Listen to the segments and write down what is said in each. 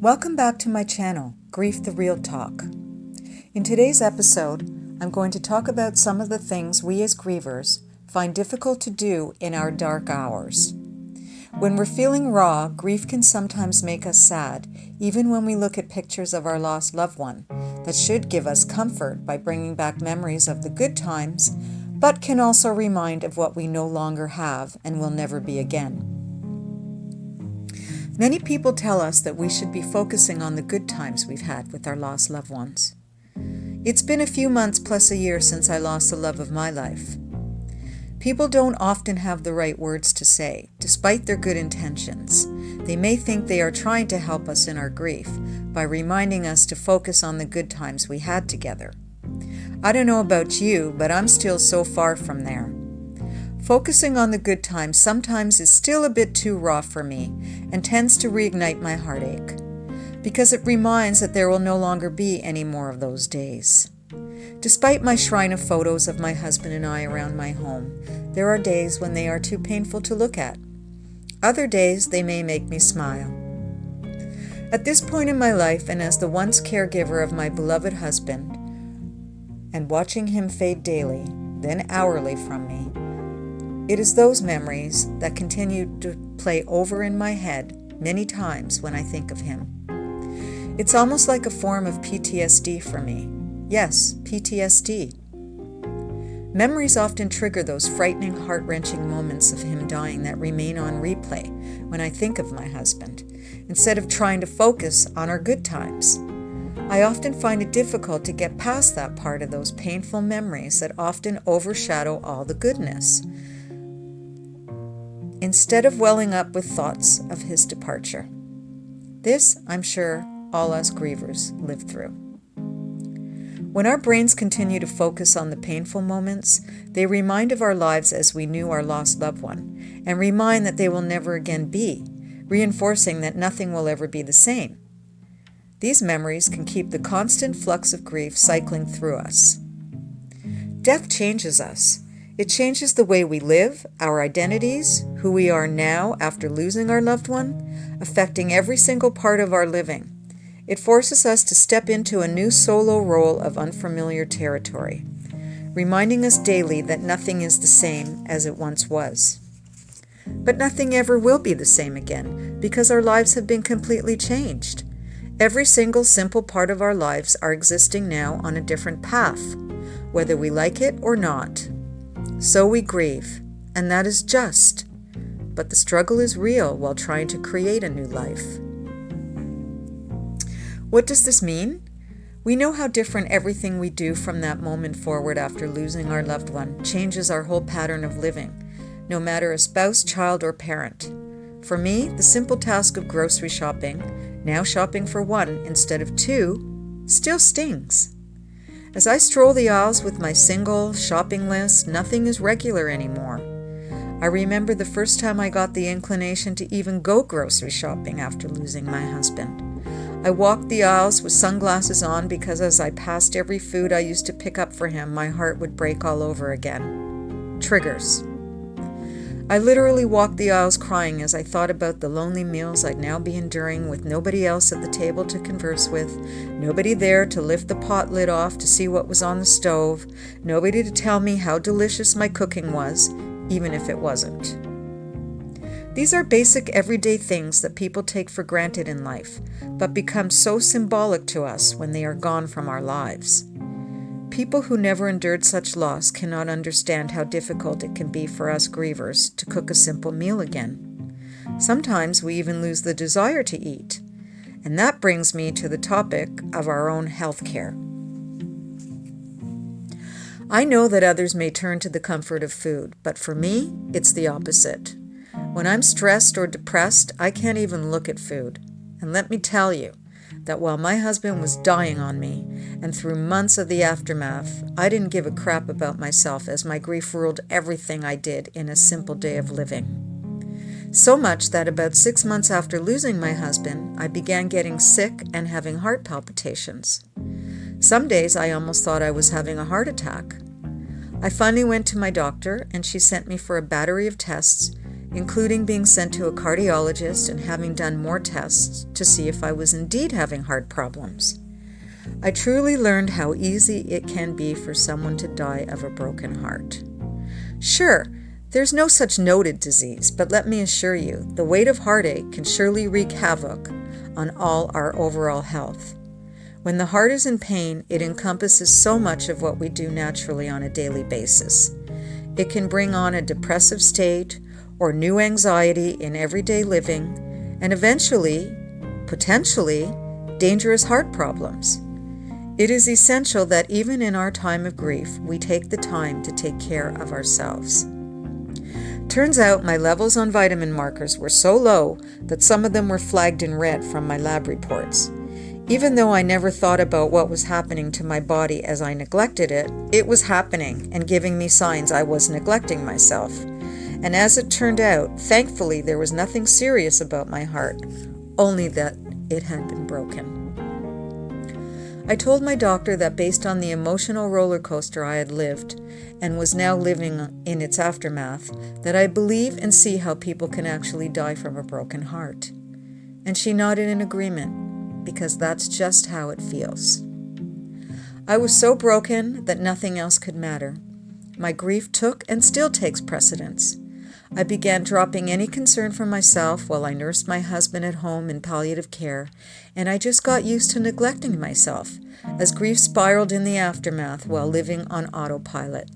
Welcome back to my channel, Grief the Real Talk. In today's episode, I'm going to talk about some of the things we as grievers find difficult to do in our dark hours. When we're feeling raw, grief can sometimes make us sad, even when we look at pictures of our lost loved one that should give us comfort by bringing back memories of the good times, but can also remind of what we no longer have and will never be again. Many people tell us that we should be focusing on the good times we've had with our lost loved ones. It's been a few months plus a year since I lost the love of my life. People don't often have the right words to say, despite their good intentions. They may think they are trying to help us in our grief by reminding us to focus on the good times we had together. I don't know about you, but I'm still so far from there. Focusing on the good times sometimes is still a bit too raw for me and tends to reignite my heartache, because it reminds that there will no longer be any more of those days. Despite my shrine of photos of my husband and I around my home, there are days when they are too painful to look at. Other days they may make me smile. At this point in my life, and as the once caregiver of my beloved husband, and watching him fade daily, then hourly from me, it is those memories that continue to play over in my head many times when I think of him. It's almost like a form of PTSD for me. Yes, PTSD. Memories often trigger those frightening, heart-wrenching moments of him dying that remain on replay when I think of my husband, instead of trying to focus on our good times. I often find it difficult to get past that part of those painful memories that often overshadow all the goodness, instead of welling up with thoughts of his departure. This, I'm sure, all us grievers live through. When our brains continue to focus on the painful moments, they remind of our lives as we knew our lost loved one, and remind that they will never again be, reinforcing that nothing will ever be the same. These memories can keep the constant flux of grief cycling through us. Death changes us. It changes the way we live, our identities, who we are now after losing our loved one, affecting every single part of our living. It forces us to step into a new solo role of unfamiliar territory, reminding us daily that nothing is the same as it once was. But nothing ever will be the same again, because our lives have been completely changed. Every single simple part of our lives are existing now on a different path, whether we like it or not. So we grieve, and that is just. But the struggle is real while trying to create a new life. What does this mean? We know how different everything we do from that moment forward after losing our loved one changes our whole pattern of living, no matter a spouse, child, or parent. For me, the simple task of grocery shopping, now shopping for one instead of two, still stings. As I stroll the aisles with my single shopping list, nothing is regular anymore. I remember the first time I got the inclination to even go grocery shopping after losing my husband. I walked the aisles with sunglasses on because as I passed every food I used to pick up for him, my heart would break all over again. Triggers. I literally walked the aisles crying as I thought about the lonely meals I'd now be enduring with nobody else at the table to converse with, nobody there to lift the pot lid off to see what was on the stove, nobody to tell me how delicious my cooking was, even if it wasn't. These are basic everyday things that people take for granted in life, but become so symbolic to us when they are gone from our lives. People who never endured such loss cannot understand how difficult it can be for us grievers to cook a simple meal again. Sometimes we even lose the desire to eat. And that brings me to the topic of our own health care. I know that others may turn to the comfort of food, but for me, it's the opposite. When I'm stressed or depressed, I can't even look at food. And let me tell you that while my husband was dying on me, and through months of the aftermath, I didn't give a crap about myself as my grief ruled everything I did in a simple day of living. So much that about 6 months after losing my husband, I began getting sick and having heart palpitations. Some days I almost thought I was having a heart attack. I finally went to my doctor, and she sent me for a battery of tests, including being sent to a cardiologist and having done more tests to see if I was indeed having heart problems. I truly learned how easy it can be for someone to die of a broken heart. Sure, there's no such noted disease, but let me assure you, the weight of heartache can surely wreak havoc on all our overall health. When the heart is in pain, it encompasses so much of what we do naturally on a daily basis. It can bring on a depressive state or new anxiety in everyday living, and eventually, potentially, dangerous heart problems. It is essential that even in our time of grief, we take the time to take care of ourselves. Turns out my levels on vitamin markers were so low that some of them were flagged in red from my lab reports. Even though I never thought about what was happening to my body as I neglected it, it was happening and giving me signs I was neglecting myself. And as it turned out, thankfully there was nothing serious about my heart, only that it had been broken. I told my doctor that based on the emotional roller coaster I had lived and was now living in its aftermath, that I believe and see how people can actually die from a broken heart. And she nodded in agreement, because that's just how it feels. I was so broken that nothing else could matter. My grief took and still takes precedence. I began dropping any concern for myself while I nursed my husband at home in palliative care, and I just got used to neglecting myself as grief spiraled in the aftermath while living on autopilot.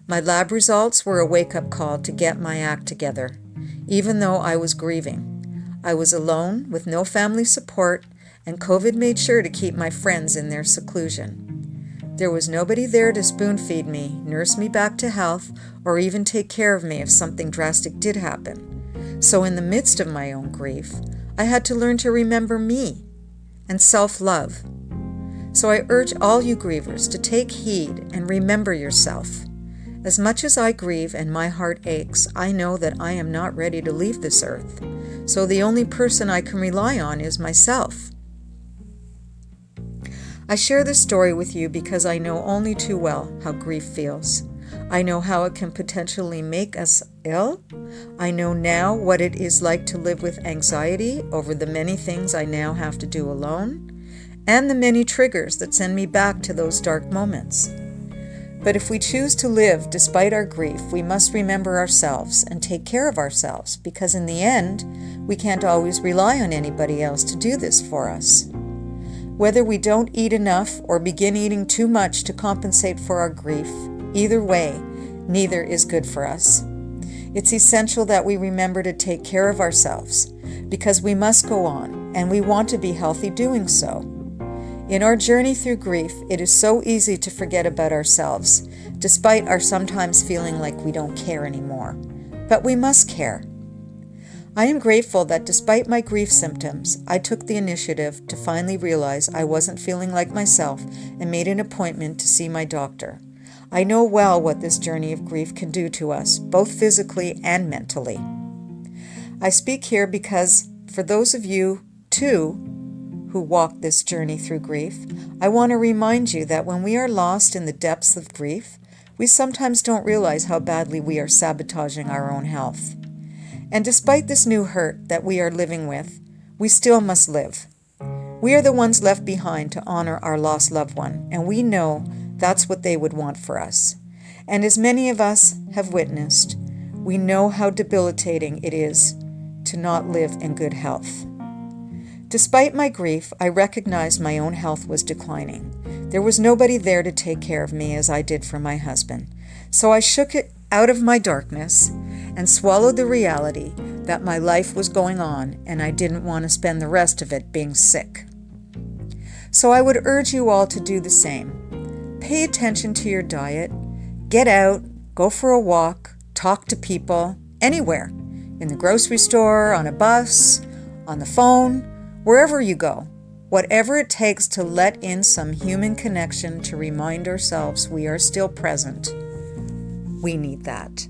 My lab results were a wake-up call to get my act together, even though I was grieving. I was alone with no family support, and COVID made sure to keep my friends in their seclusion. There was nobody there to spoon-feed me, nurse me back to health, or even take care of me if something drastic did happen. So in the midst of my own grief, I had to learn to remember me and self-love. So I urge all you grievers to take heed and remember yourself. As much as I grieve and my heart aches, I know that I am not ready to leave this earth. So the only person I can rely on is myself. I share this story with you because I know only too well how grief feels. I know how it can potentially make us ill. I know now what it is like to live with anxiety over the many things I now have to do alone, and the many triggers that send me back to those dark moments. But if we choose to live despite our grief, we must remember ourselves and take care of ourselves, because in the end, we can't always rely on anybody else to do this for us. Whether we don't eat enough or begin eating too much to compensate for our grief, either way, neither is good for us. It's essential that we remember to take care of ourselves, because we must go on, and we want to be healthy doing so. In our journey through grief, it is so easy to forget about ourselves, despite our sometimes feeling like we don't care anymore. But we must care. I am grateful that despite my grief symptoms, I took the initiative to finally realize I wasn't feeling like myself and made an appointment to see my doctor. I know well what this journey of grief can do to us, both physically and mentally. I speak here because for those of you, too, who walk this journey through grief, I want to remind you that when we are lost in the depths of grief, we sometimes don't realize how badly we are sabotaging our own health. And despite this new hurt that we are living with, we still must live. We are the ones left behind to honor our lost loved one, and we know that's what they would want for us. And as many of us have witnessed, we know how debilitating it is to not live in good health. Despite my grief, I recognized my own health was declining. There was nobody there to take care of me as I did for my husband. So I shook it out of my darkness and swallowed the reality that my life was going on and I didn't want to spend the rest of it being sick. So I would urge you all to do the same. Pay attention to your diet, get out, go for a walk, talk to people, anywhere, in the grocery store, on a bus, on the phone, wherever you go. Whatever it takes to let in some human connection to remind ourselves we are still present. We need that.